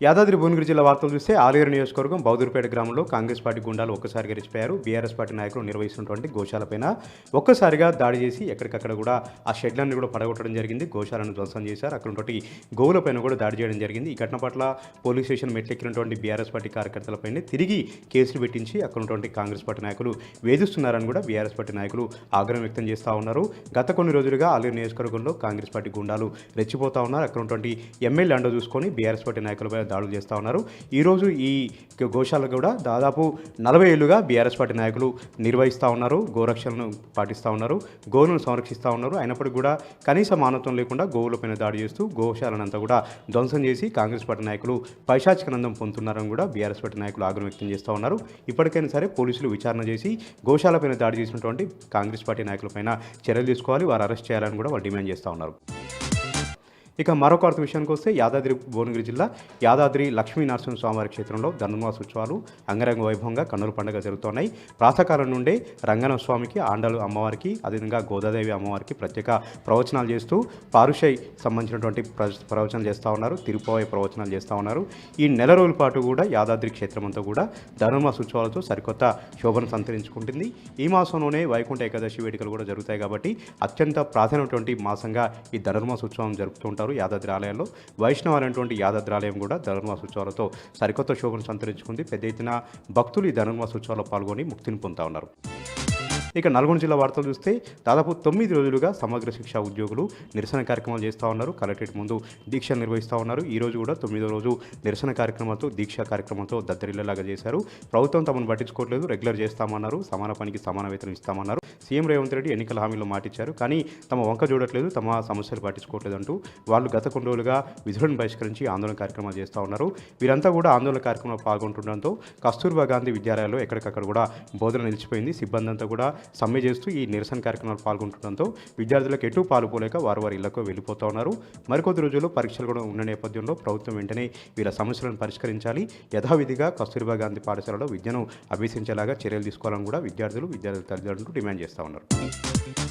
యాదాద్రి భువనగిరి జిల్లా వార్తలు చూస్తే ఆలేరు నియోజకవర్గం బౌదూరుపేట గ్రామంలో కాంగ్రెస్ పార్టీ గుండాలు ఒక్కసారిగా రెచ్చిపోయారు. బీఆర్ఎస్ పార్టీ నాయకులు నిర్వహిస్తున్నటువంటి గోశాలపైన ఒక్కసారిగా దాడి చేసి ఎక్కడికక్కడ కూడా ఆ షెడ్లన్నీ కూడా పడగొట్టడం జరిగింది. గోశాలను ధ్వంసం చేశారు. అక్కడ ఉన్నటువంటి గోవులపైన కూడా దాడి చేయడం జరిగింది. ఈ ఘటన పట్ల పోలీస్ స్టేషన్ మెట్లెక్కినటువంటి బీఆర్ఎస్ పార్టీ కార్యకర్తలపైన తిరిగి కేసులు పెట్టించి అక్కడ ఉన్నటువంటి కాంగ్రెస్ పార్టీ నాయకులు వేధిస్తున్నారని కూడా బీఆర్ఎస్ పార్టీ నాయకులు ఆగ్రహం వ్యక్తం చేస్తూ ఉన్నారు. గత కొన్ని రోజులుగా ఆలేరు నియోజకవర్గంలో కాంగ్రెస్ పార్టీ గుండాలు రెచ్చిపోతా ఉన్నారు. అక్కడ ఉన్నటువంటి ఎమ్మెల్యే అండ చూసుకొని బీఆర్ఎస్ పార్టీ నాయకులపై దాడులు చేస్తూ ఉన్నారు. ఈరోజు ఈ గోశాల కూడా దాదాపు 40 ఏళ్లుగా బీఆర్ఎస్ పార్టీ నాయకులు నిర్వహిస్తూ ఉన్నారు. గోరక్షలను పాటిస్తూ ఉన్నారు. గోవులను సంరక్షిస్తూ ఉన్నారు. అయినప్పటికీ కూడా కనీస మానవత్వం లేకుండా గోవులపైన దాడి చేస్తూ గోశాలనంతా కూడా ధ్వంసం చేసి కాంగ్రెస్ పార్టీ నాయకులు పైశాచికానందం పొందుతున్నారని కూడా బీఆర్ఎస్ పార్టీ నాయకులు ఆగ్రహం వ్యక్తం చేస్తూ ఉన్నారు. ఇప్పటికైనా సరే పోలీసులు విచారణ చేసి గోశాలపైన దాడి చేసినటువంటి కాంగ్రెస్ పార్టీ నాయకులపైన చర్యలు తీసుకోవాలి, వారు అరెస్ట్ చేయాలని కూడా వాళ్ళు డిమాండ్ చేస్తూ ఉన్నారు. ఇక మరొక వార్త విషయానికి వస్తే యాదాద్రి భువనగిరి జిల్లా యాదాద్రి లక్ష్మీ నరసింహస్వామివారి క్షేత్రంలో ధనుర్మాస ఉత్సవాలు అంగరంగ వైభవంగా కన్నుల పండుగ జరుగుతున్నాయి. ప్రాతకాలం నుండే రంగనస్వామికి, ఆండలు అమ్మవారికి, అదేవిధంగా గోదాదేవి అమ్మవారికి ప్రత్యేక ప్రవచనాలు చేస్తూ పారుషై సంబంధించినటువంటి ప్రవచనాలు చేస్తూ ఉన్నారు. తిరుపతి ప్రవచనాలు చేస్తూ ఉన్నారు. ఈ నెల రోజుల పాటు కూడా యాదాద్రి క్షేత్రం అంతా కూడా ధనుర్మాస ఉత్సవాలతో సరికొత్త శోభను సంతరించుకుంటుంది. ఈ మాసంలోనే వైకుంఠ ఏకాదశి వేడుకలు కూడా జరుగుతాయి కాబట్టి అత్యంత ప్రాధాన్యమైనటువంటి మాసంగా ఈ ధనుర్మాస ఉత్సవం జరుపుతుంటారు. యాదాద్రి ఆలయంలో వైష్ణవాలైనటువంటి యాదాద్రి ఆలయం కూడా ధనుర్మాస ఉత్సవాలతో సరికొత్త శోభను సంతరించుకుంది. పెద్ద ఎత్తున భక్తులు ఈ ధనుర్మాస ఉత్సవాల్లో పాల్గొని ముక్తిని పొందుతా ఉన్నారు. ఇక నల్గొండ జిల్లా వార్తలు చూస్తే దాదాపు 9 రోజులుగా సమగ్ర శిక్ష ఉద్యోగులు నిరసన కార్యక్రమాలు చేస్తూ ఉన్నారు. కలెక్టరేట్ ముందు దీక్ష నిర్వహిస్తూ ఉన్నారు. ఈ రోజు కూడా 9వ రోజు నిరసన కార్యక్రమాలతో దీక్షా కార్యక్రమంతో దద్దరిల్లేలాగా చేశారు. ప్రభుత్వం తమను పట్టించుకోవట్లేదు, రెగ్యులర్ చేస్తామన్నారు, సమాన పనికి సమాన వేతనం ఇస్తామన్నారు. సీఎం రేవంత్ రెడ్డి ఎన్నికల హామీలో మాటిచ్చారు, కానీ తమ వంక చూడట్లేదు, తమ సమస్యలు పట్టించుకోవట్లేదు అంటూ వాళ్ళు గత కొన్ని రోజులుగా విధులను బహిష్కరించి ఆందోళన కార్యక్రమాలు చేస్తూ ఉన్నారు. వీరంతా కూడా ఆందోళన కార్యక్రమంలో పాల్గొంటుండడంతో కస్తూర్బా గాంధీ విద్యాలయాల్లో ఎక్కడికక్కడ కూడా బోధన నిలిచిపోయింది. సిబ్బంది అంతా కూడా సమ్మె చేస్తూ ఈ నిరసన కార్యక్రమాలు పాల్గొంటుండడంతో విద్యార్థులకు ఎటు పాలుపోలేక వారి ఇళ్లకు వెళ్ళిపోతూ ఉన్నారు. మరికొద్ది రోజుల్లో పరీక్షలు కూడా ఉన్న నేపథ్యంలో ప్రభుత్వం వెంటనే వీళ్ళ సమస్యలను పరిష్కరించాలి, యథావిధిగా కస్తూర్బా గాంధీ పాఠశాలలో విద్యను అభ్యసించేలాగా చర్యలు తీసుకోవాలని కూడా విద్యార్థుల తల్లిదండ్రులు డిమాండ్ చేస్తూ ఉన్నారు.